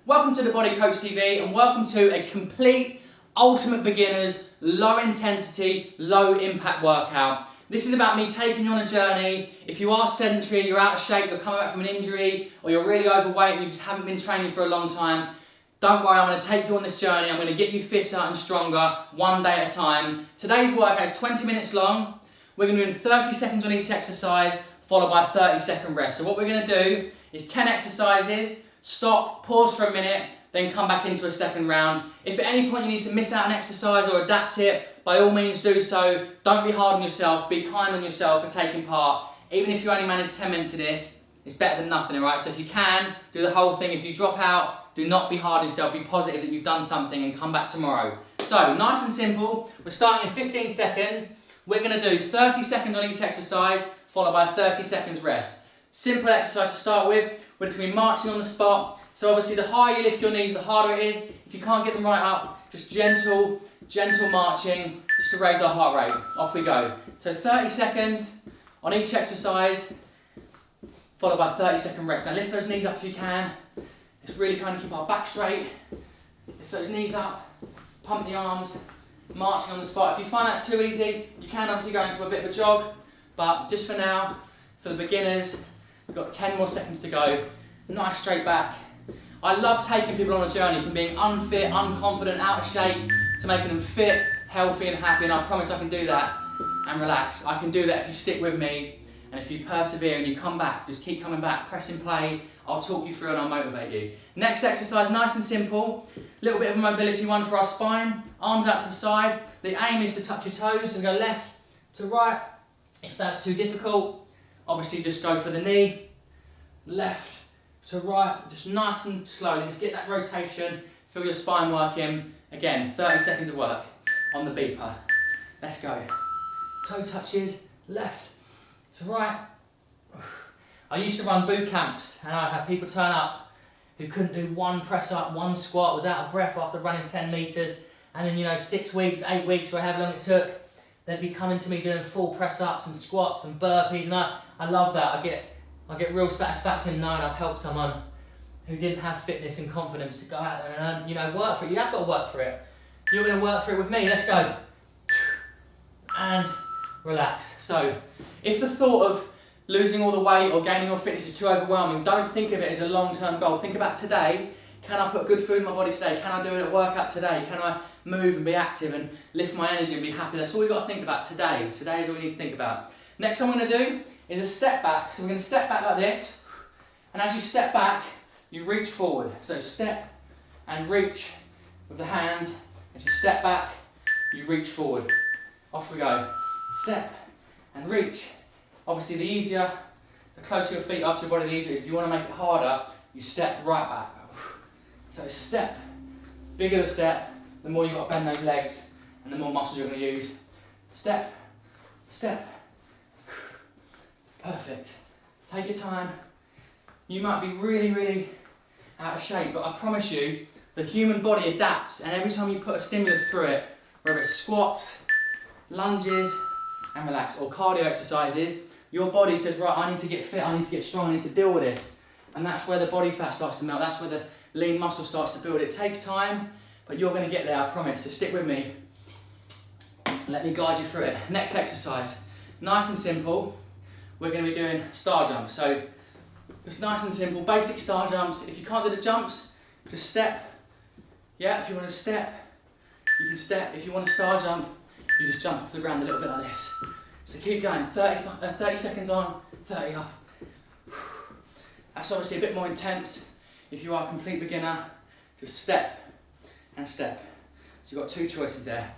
Welcome to the Body Coach TV and welcome to a complete ultimate beginners, low intensity, low impact workout. This is about me taking you on a journey. If you are sedentary, you're out of shape, you're coming back from an injury, or you're really overweight and you just haven't been training for a long time, don't worry, I'm going to take you on this journey. I'm going to get you fitter and stronger one day at a time. Today's workout is 20 minutes long. We're going to do 30 seconds on each exercise, followed by a 30-second rest. So what we're going to do is 10 exercises, stop, pause for a minute, then come back into a second round. If at any point you need to miss out an exercise or adapt it, by all means do so. Don't be hard on yourself, be kind on yourself for taking part. Even if you only manage 10 minutes of this, it's better than nothing, alright? So if you can, do the whole thing. If you drop out, do not be hard on yourself, be positive that you've done something and come back tomorrow. So, nice and simple, we're starting in 15 seconds. We're going to do 30 seconds on each exercise, followed by 30 seconds rest. Simple exercise to start with. We're just going to be marching on the spot. So obviously the higher you lift your knees, the harder it is. If you can't get them right up, just gentle marching, just to raise our heart rate. Off we go. So 30 seconds on each exercise, followed by a 30-second rest. Now lift those knees up if you can. Just really kind of keep our back straight. Lift those knees up, pump the arms, marching on the spot. If you find that's too easy, you can obviously go into a bit of a jog, but just for now, for the beginners, we've got 10 more seconds to go. Nice straight back. I love taking people on a journey from being unfit, unconfident, out of shape, to making them fit, healthy and happy, and I promise I can do that and relax. I can do that if you stick with me and if you persevere and you come back, just keep coming back, press and play. I'll talk you through and I'll motivate you. Next exercise, nice and simple. Little bit of a mobility one for our spine. Arms out to the side. The aim is to touch your toes and go left to right. If that's too difficult, obviously just go for the knee. Left to right, just nice and slowly. Just get that rotation, feel your spine working. Again, 30 seconds of work on the beeper. Let's go. Toe touches, left to right. I used to run boot camps and I'd have people turn up who couldn't do one press up, one squat, was out of breath after running 10 meters, and in 6 weeks, 8 weeks, or however long it took, they'd be coming to me doing full press ups and squats and burpees, and I love that. I get real satisfaction knowing I've helped someone who didn't have fitness and confidence to go out there and work for it. You have got to work for it. You're going to work for it with me. Let's go. And relax. So, if the thought of losing all the weight or gaining all fitness is too overwhelming, don't think of it as a long-term goal. Think about today. Can I put good food in my body today? Can I do a workout today? Can I move and be active and lift my energy and be happy? That's all we've got to think about today. Today is all we need to think about. Next one I'm going to do is a step back. So we're going to step back like this, and as you step back, you reach forward. So step and reach with the hand. As you step back, you reach forward. Off we go. Step and reach. Obviously the easier, the closer your feet are to your body, the easier it is. If you want to make it harder, you step right back. So step, bigger the step, the more you've got to bend those legs and the more muscles you're going to use. Step, step. Perfect. Take your time. You might be really out of shape, but I promise you, the human body adapts, and every time you put a stimulus through it, whether it's squats, lunges, and relax, or cardio exercises, your body says, right, I need to get fit, I need to get strong, I need to deal with this. And that's where the body fat starts to melt, that's where the lean muscle starts to build. It takes time, but you're going to get there, I promise. So stick with me. Let me guide you through it. Next exercise, nice and simple. We're going to be doing star jumps. So just nice and simple, basic star jumps. If you can't do the jumps, just step. Yeah, if you want to step, you can step. If you want to star jump, you just jump off the ground a little bit like this. So keep going, 30 seconds on, 30 off. That's obviously a bit more intense. If you are a complete beginner, just step and step. So you've got two choices there.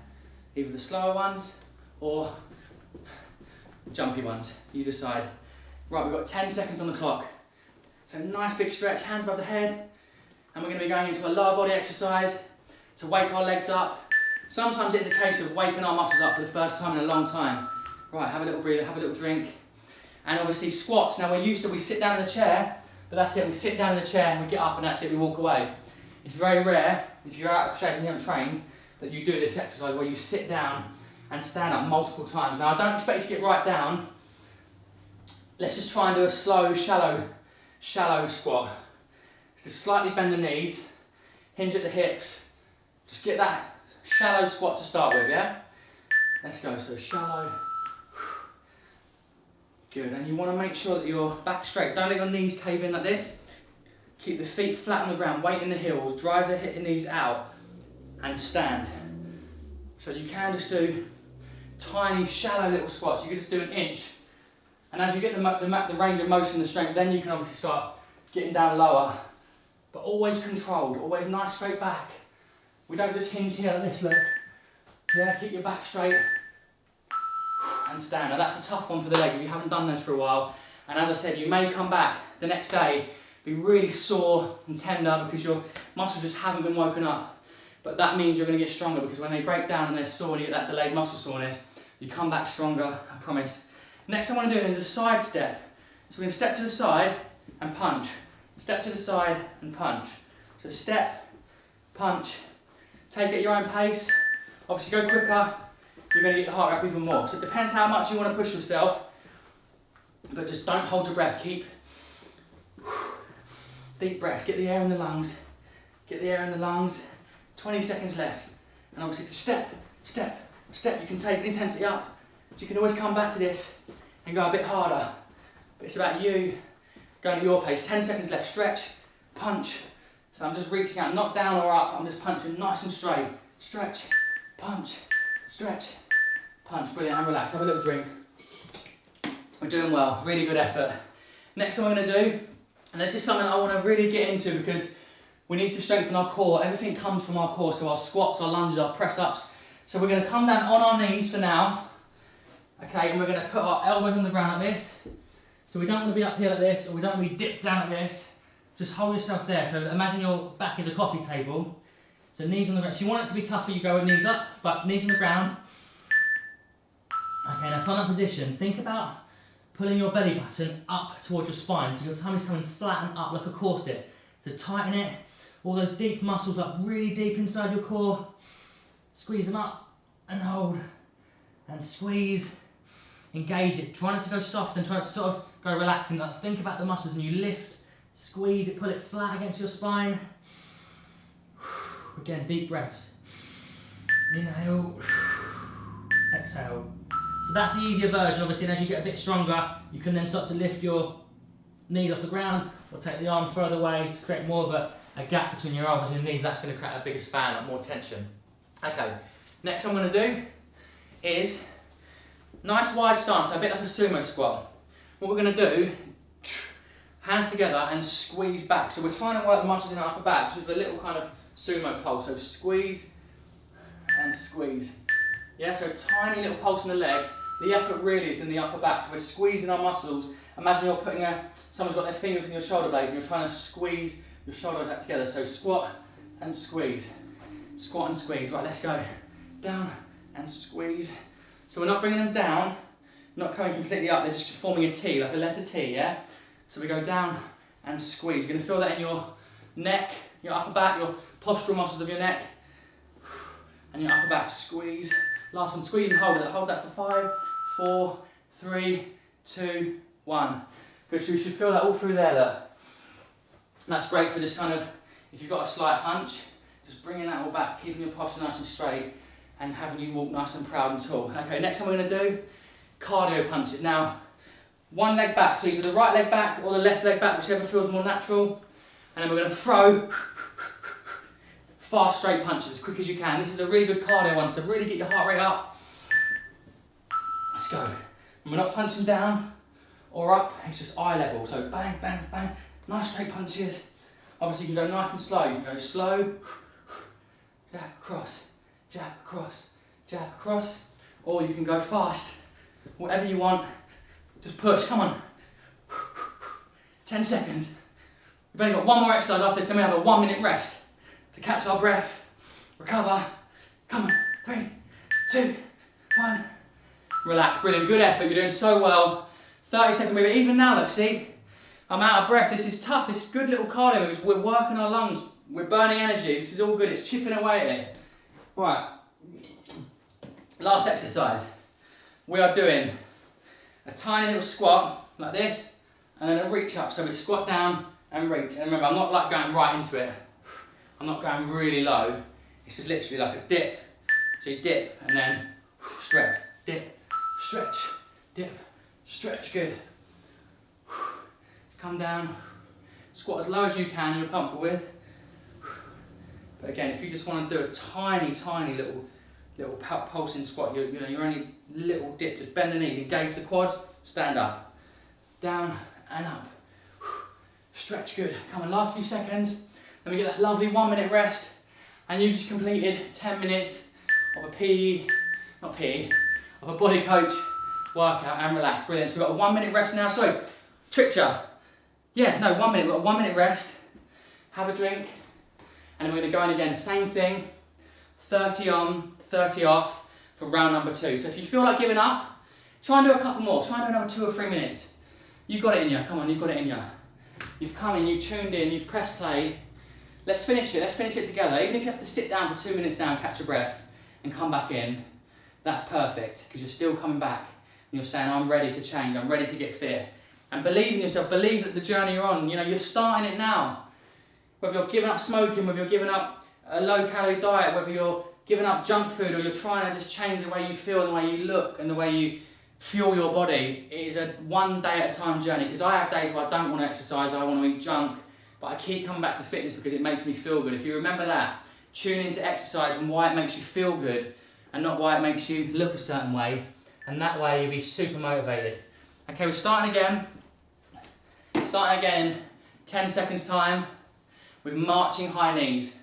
Either the slower ones or jumpy ones. You decide. Right, we've got 10 seconds on the clock. So nice big stretch, hands above the head. And we're going to be going into a lower body exercise to wake our legs up. Sometimes it's a case of waking our muscles up for the first time in a long time. Right, have a little breather, have a little drink. And obviously squats. Now we sit down in a chair, but that's it. We sit down in the chair and we get up and that's it, we walk away. It's very rare, if you're out of shape and you haven't trained, that you do this exercise where you sit down and stand up multiple times. Now I don't expect you to get right down. Let's just try and do a slow, shallow squat. Just slightly bend the knees hinge at the hips. Just get that shallow squat to start with, yeah? Let's go, so shallow. Good, and you want to make sure that you're back straight. Don't let your knees cave in like this. Keep the feet flat on the ground, weight in the heels, drive the knees out, and stand. So you can just do tiny, shallow little squats. You can just do an inch. And as you get the range of motion, the strength, then you can obviously start getting down lower. But always controlled, always nice straight back. We don't just hinge here like this, look. Yeah, keep your back straight. And stand. Now that's a tough one for the leg if you haven't done this for a while. And as I said, you may come back the next day, be really sore and tender because your muscles just haven't been woken up. But that means you're going to get stronger, because when they break down and they're sore and you get that delayed muscle soreness, you come back stronger, I promise. Next I want to do is a side step. So we're going to step to the side and punch. Step to the side and punch. So step, punch. Take it at your own pace. Obviously go quicker, you're going to get the heart rate up even more. So it depends how much you want to push yourself, but just don't hold your breath. Keep deep breath, get the air in the lungs. Get the air in the lungs. 20 seconds left. And obviously if you step, step, step, you can take the intensity up. So you can always come back to this and go a bit harder. But it's about you going at your pace. 10 seconds left, stretch, punch. So I'm just reaching out, not down or up, I'm just punching nice and straight. Stretch, punch, stretch, punch. Brilliant, and relax, have a little drink. We're doing well, really good effort. Next thing we're going to do, and this is something I want to really get into because we need to strengthen our core. Everything comes from our core, so our squats, our lunges, our press ups. So we're going to come down on our knees for now. Okay, and we're going to put our elbows on the ground like this. So we don't want to be up here like this, or we don't want to be dipped down like this. Just hold yourself there. So imagine your back is a coffee table. So knees on the ground. If you want it to be tougher, you go with knees up, but knees on the ground. Okay, now from that position, think about pulling your belly button up towards your spine. So your tummy's coming flat and up like a corset. So tighten it. All those deep muscles up really deep inside your core. Squeeze them up and hold. And squeeze. Engage it. Try not to go soft and try to sort of go relaxing. Like think about the muscles and you lift. Squeeze it, pull it flat against your spine. Again, deep breaths. Inhale. Exhale. So that's the easier version, obviously, and as you get a bit stronger, you can then start to lift your knees off the ground or take the arms further away to create more of a gap between your elbows and your knees. That's going to create a bigger span, like more tension. Okay, next I'm going to do is nice wide stance, so a bit like a sumo squat. What we're going to do, hands together and squeeze back. So we're trying to work the muscles in our upper back with a little kind of sumo pulse. So squeeze and squeeze. Yeah, so tiny little pulse in the legs. The effort really is in the upper back. So we're squeezing our muscles. Imagine you're putting someone's got their fingers in your shoulder blades and you're trying to squeeze your shoulder back together. So squat and squeeze. Squat and squeeze. Right, let's go. Down and squeeze. So we're not bringing them down, not coming completely up. They're just forming a T, like a letter T, yeah? So we go down and squeeze. You're going to feel that in your neck, your upper back, your postural muscles of your neck, and your upper back. Squeeze. Last one, squeeze and hold it. Hold that for 5, 4, 3, 2, 1. Good, so you should feel that all through there, look. That's great for just kind of, if you've got a slight hunch, just bringing that all back, keeping your posture nice and straight, and having you walk nice and proud and tall. Okay, next one we're going to do, cardio punches. Now, one leg back, so either the right leg back or the left leg back, whichever feels more natural. And then we're going to throw fast straight punches as quick as you can. This is a really good cardio one, so really get your heart rate up. Let's go. And we're not punching down or up, it's just eye level. So bang, bang, bang, nice straight punches. Obviously you can go nice and slow. You can go slow, jab across, jab across, or you can go fast. Whatever you want, just push, come on. 10 seconds. We've only got one more exercise after this, then we have a 1 minute rest to catch our breath, recover. Come on, 3, 2, 1. Relax, brilliant, good effort, you're doing so well. 30-second move, even now, look, see? I'm out of breath, this is tough, this is good little cardio moves. We're working our lungs, we're burning energy, this is all good, it's chipping away at it. Right, last exercise. We are doing a tiny little squat, like this, and then a reach up. So we squat down and reach. And remember, I'm not like going right into it. I'm not going really low. It's just literally like a dip. So you dip and then stretch, dip, stretch, dip, stretch. Good. Come down, squat as low as you can, you're comfortable with. But again, if you just want to do a tiny little pulsing squat, you're only little dip, just bend the knees, engage the quads, stand up, down and up. Stretch, good. Come on, last few seconds. Then we get that lovely 1 minute rest, and you've just completed 10 minutes of of a body coach workout and relax. Brilliant. So we've got a 1 minute rest now. So, trick-cha. Yeah, no, 1 minute. We've got a 1 minute rest. Have a drink, and then we're going to go in again. Same thing. 30 on, 30 off for round number 2. So if you feel like giving up, try and do a couple more. Try and do another 2 or 3 minutes. You've got it in you. Come on, you've got it in you. You've come in, you've tuned in, you've pressed play. Let's finish it. Let's finish it together. Even if you have to sit down for 2 minutes now and catch your breath and come back in, that's perfect, because you're still coming back and you're saying, I'm ready to change, I'm ready to get fit. And believe in yourself, believe that the journey you're on, you're starting it now. Whether you're giving up smoking, whether you're giving up a low-calorie diet, whether you're giving up junk food, or you're trying to just change the way you feel and the way you look and the way you fuel your body, it is a 1 day at a time journey. Because I have days where I don't want to exercise, I want to eat junk, but I keep coming back to fitness because it makes me feel good. If you remember that, tune into exercise and why it makes you feel good and not why it makes you look a certain way, and that way you'll be super motivated. Okay, we're starting again. Starting again in 10 seconds time with marching high knees.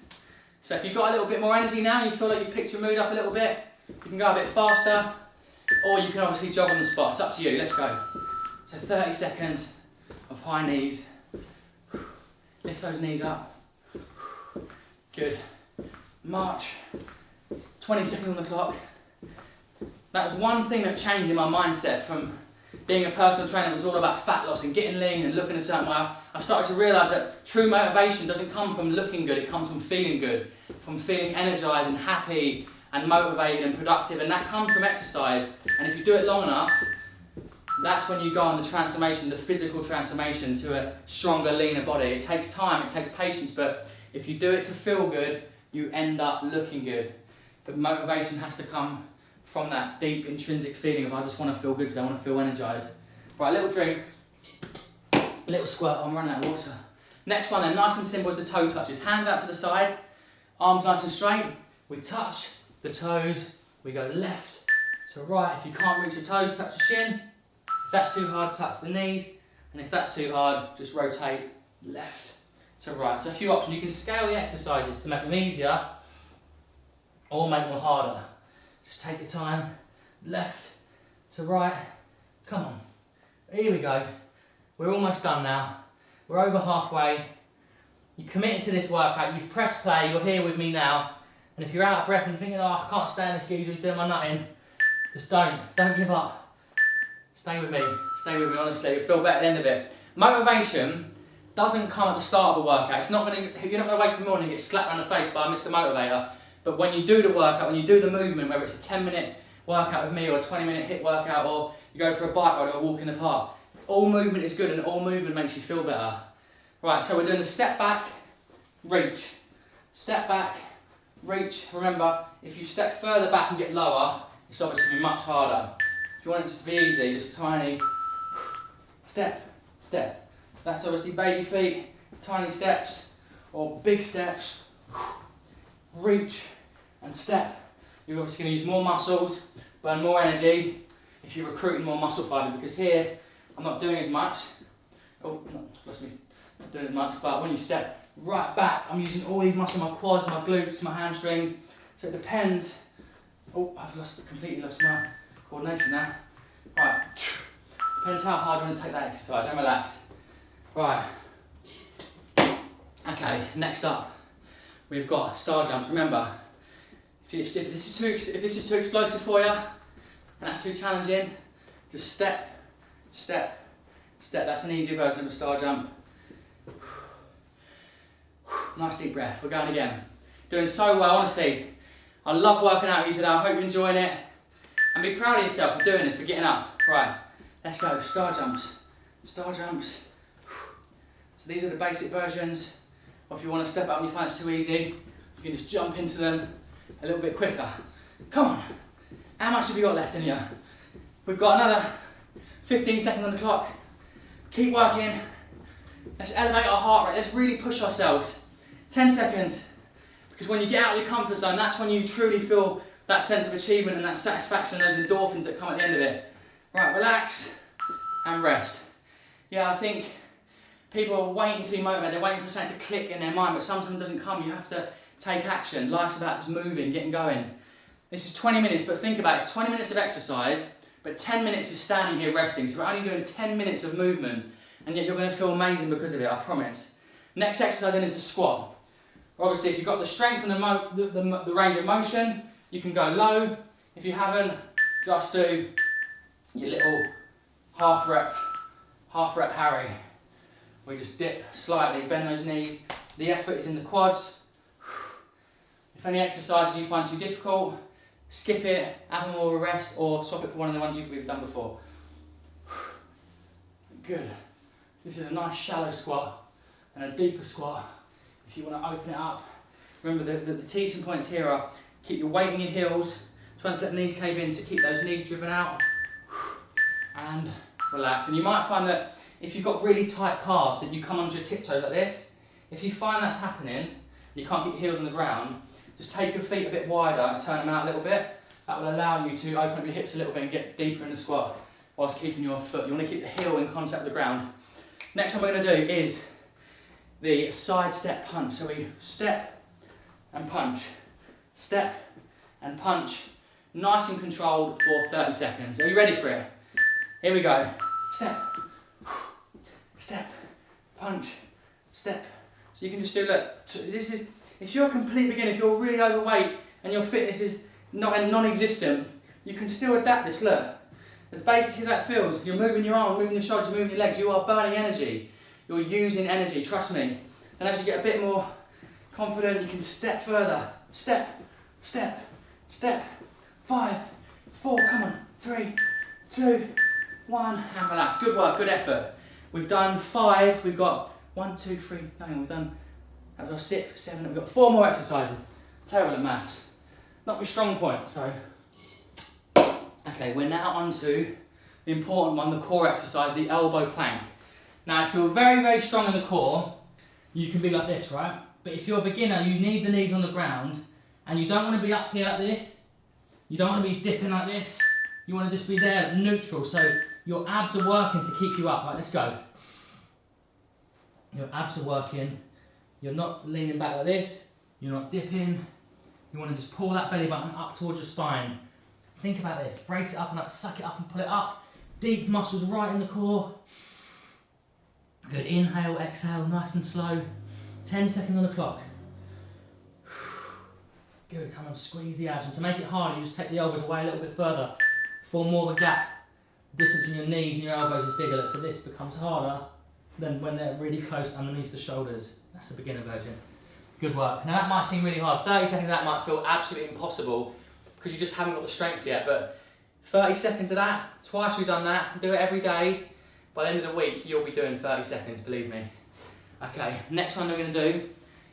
So if you've got a little bit more energy now, you feel like you've picked your mood up a little bit, you can go a bit faster, or you can obviously jog on the spot. It's up to you. Let's go. So 30 seconds of high knees. Lift those knees up. Good. March. 20 seconds on the clock. That was one thing that changed in my mindset from being a personal trainer that was all about fat loss and getting lean and looking a certain way. I started to realise that true motivation doesn't come from looking good, it comes from feeling good, from feeling energised and happy and motivated and productive, and that comes from exercise. And if you do it long enough, that's when you go on the transformation, the physical transformation to a stronger, leaner body. It takes time, it takes patience, but if you do it to feel good, you end up looking good. But motivation has to come from that deep intrinsic feeling of I just want to feel good today, I want to feel energised. Right, little drink, little squirt, I'm running out of water. Next one then, nice and simple as the toe touches. Hands out to the side, arms nice and straight. We touch the toes, we go left to right. If you can't reach the toes, touch the shin. If that's too hard, touch the knees. And if that's too hard, just rotate left to right. So a few options. You can scale the exercises to make them easier or make them harder. Just take your time, left to right. Come on. Here we go. We're almost done now. We're over halfway. You committed to this workout, you've pressed play, you're here with me now. And if you're out of breath and thinking, oh, I can't stand this geezer, he's doing my nutting, just don't give up. Stay with me, honestly, you'll feel better at the end of it. Motivation doesn't come at the start of a workout. You're not going to wake up in the morning and get slapped around the face by Mr. Motivator. But when you do the workout, when you do the movement, whether it's a 10-minute workout with me or a 20-minute HIIT workout, or you go for a bike ride or a walk in the park, all movement is good and all movement makes you feel better. Right, so we're doing the step back, reach. Step back, reach. Remember, if you step further back and get lower, it's obviously going to be much harder. If you want it to be easy, just tiny step, step. That's obviously baby feet, tiny steps, or big steps. Reach and step. You're obviously going to use more muscles, burn more energy if you're recruiting more muscle fibre, because here I'm not doing as much. Oh, no, bless me, not doing as much, but when you step right back, I'm using all these muscles, my quads, my glutes, my hamstrings. So it depends. Oh, I've completely lost my coordination now. Right, depends how hard you want to take that exercise and relax. Right, okay, next up. We've got star jumps. Remember, if this is too explosive for you and that's too challenging, just step, step, step. That's an easier version of a star jump. Nice deep breath. We're going again. Doing so well, honestly. I love working out with you today. I hope you're enjoying it. And be proud of yourself for doing this, for getting up. Right, let's go. Star jumps. Star jumps. So these are the basic versions Or if you want to step up and you find it's too easy, you can just jump into them a little bit quicker. Come on. How much have you got left in you? We've got another 15 seconds on the clock. Keep working. Let's elevate our heart rate. Let's really push ourselves. 10 seconds. Because when you get out of your comfort zone, that's when you truly feel that sense of achievement and that satisfaction and those endorphins that come at the end of it. Right, relax and rest. Yeah, I think people are waiting to be motivated. They're waiting for something to click in their mind, but sometimes it doesn't come. You have to take action. Life's about just moving, getting going. This is 20 minutes, but think about it. It's 20 minutes of exercise, but 10 minutes is standing here resting. So we're only doing 10 minutes of movement, and yet you're going to feel amazing because of it, I promise. Next exercise then is the squat. Obviously, if you've got the strength and the range of motion, you can go low. If you haven't, just do your little half rep Harry. We just dip slightly, bend those knees. The effort is in the quads. If any exercises you find too difficult, skip it, have more of a rest, or swap it for one of the ones we've done before. Good. This is a nice shallow squat and a deeper squat if you want to open it up. Remember the teaching points here are keep your weight in your heels, trying to let the knees cave in to keep those knees driven out, and relax. And you might find that if you've got really tight calves, that you come onto your tiptoes like this. If you find that's happening, you can't get your heels on the ground, just take your feet a bit wider and turn them out a little bit. That will allow you to open up your hips a little bit and get deeper in the squat whilst keeping your foot. You want to keep the heel in contact with the ground. Next one we're going to do is the side step punch. So we step and punch, step and punch, nice and controlled for 30 seconds. Are you ready for it? Here we go. Step, step, punch, step. So you can just do, look, this is, if you're a complete beginner, if you're really overweight and your fitness is non-existent, you can still adapt this, look. As basic as that feels, you're moving your arm, moving your shoulders, moving your legs, you are burning energy. You're using energy, trust me. And as you get a bit more confident, you can step further. Step, step, step. 5, 4, come on. 3, 2, 1, and relax. Good work, good effort. We've done 5, we've got 1, 2, 3, hang on, we've done, that was our 6, 7, we've got 4 more exercises. Terrible at maths. Not my strong point, so. Okay, we're now on to the important one, the core exercise, the elbow plank. Now, if you're very, very strong in the core, you can be like this, right? But if you're a beginner, you need the knees on the ground, and you don't want to be up here like this. You don't want to be dipping like this. You want to just be there, neutral, so your abs are working to keep you up. Right, let's go. Your abs are working. You're not leaning back like this. You're not dipping. You want to just pull that belly button up towards your spine. Think about this. Brace it up and up, suck it up and pull it up. Deep muscles right in the core. Good. Inhale, exhale, nice and slow. 10 seconds on the clock. Good. Come on, squeeze the abs. And to make it harder, you just take the elbows away a little bit further. Form more of a gap. The distance between your knees and your elbows is bigger, so this becomes harder than when they're really close underneath the shoulders. That's the beginner version. Good work. Now that might seem really hard. 30 seconds of that might feel absolutely impossible because you just haven't got the strength yet, but 30 seconds of that, twice we've done that, do it every day. By the end of the week, you'll be doing 30 seconds, believe me. Okay, next one we're going to do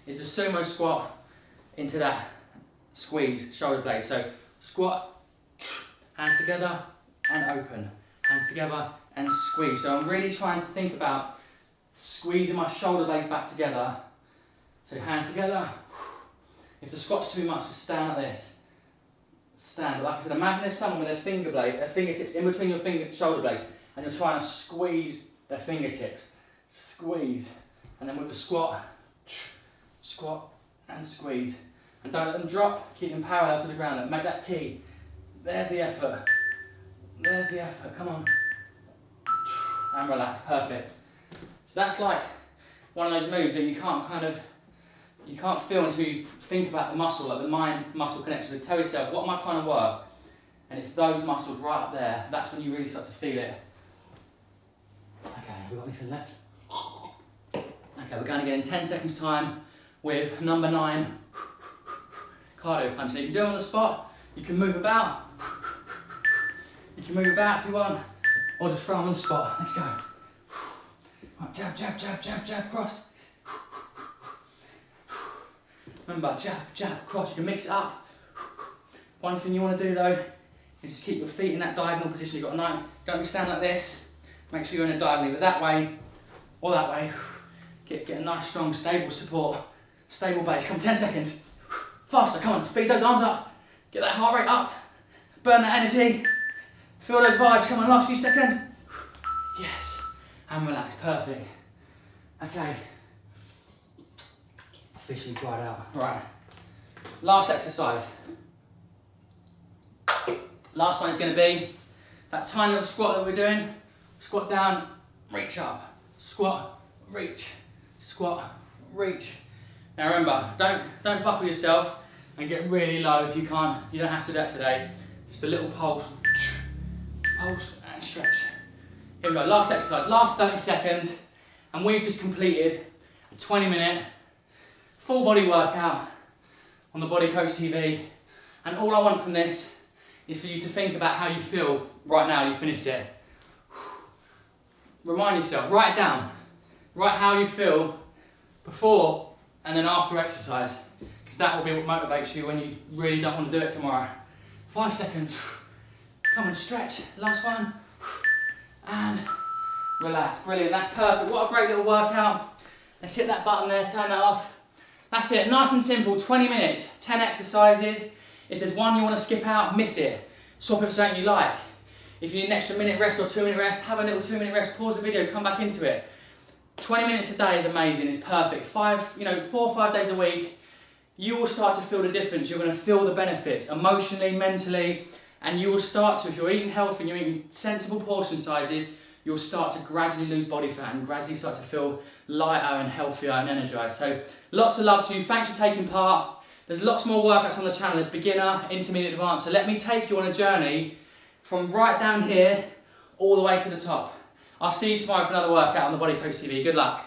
is a sumo squat into that squeeze, shoulder blade. So squat, hands together and open. Hands together and squeeze. So I'm really trying to think about squeezing my shoulder blades back together. So hands together. If the squat's too much, just stand like this. Stand. Like I said, imagine there's someone with their fingertips in between your shoulder blade, and you're trying to squeeze their fingertips. Squeeze. And then with the squat, squat and squeeze. And don't let them drop, keep them parallel to the ground. Make that T. There's the effort. There's the effort, come on. And relax, perfect. So that's like one of those moves that you can't feel until you think about the muscle, like the mind-muscle connection. So tell yourself, what am I trying to work? And it's those muscles right up there. That's when you really start to feel it. Okay, have we got anything left? Okay, we're going again in 10 seconds time with number 9, cardio punch. So you can do it on the spot, you can move about. You can move about if you want, or just throw them on the spot. Let's go. Right, jab, jab, jab, jab, jab, cross. Remember, jab, jab, cross. You can mix it up. One thing you want to do though is just keep your feet in that diagonal position. You've got a night. Don't stand like this. Make sure you're in a diagonal, either that way or that way. Get a nice, strong, stable support, stable base. Come on, 10 seconds. Faster, come on, speed those arms up. Get that heart rate up. Burn that energy. Feel those vibes. Come on, last few seconds. Yes, and relax, perfect. Okay, officially dried out. Right, last exercise. Last one is going to be that tiny little squat that we're doing. Squat down, reach up. Squat, reach, squat, reach. Now remember, don't buckle yourself and get really low if you can't. You don't have to do that today. Just a little pulse, pulse and stretch. Here we go, last exercise, last 30 seconds, and we've just completed a 20-minute full body workout on the Body Coach TV. And all I want from this is for you to think about how you feel right now you finished it. Remind yourself, write it down. Write how you feel before and then after exercise, because that will be what motivates you when you really don't want to do it tomorrow. 5 seconds. Come on, stretch. Last one. And relax. Brilliant, that's perfect. What a great little workout. Let's hit that button there, turn that off. That's it, nice and simple, 20 minutes, 10 exercises. If there's one you want to skip out, miss it. Swap it for something you like. If you need an extra minute rest or 2-minute rest, have a little 2-minute rest, pause the video, come back into it. 20 minutes a day is amazing, it's perfect. 4 or 5 days a week, you will start to feel the difference. You're going to feel the benefits emotionally, mentally, and you will start to, if you're eating healthy and you're eating sensible portion sizes, you'll start to gradually lose body fat and gradually start to feel lighter and healthier and energized. So lots of love to you. Thanks for taking part. There's lots more workouts on the channel. There's beginner, intermediate, advanced. So let me take you on a journey from right down here all the way to the top. I'll see you tomorrow for another workout on the Body Coach TV. Good luck.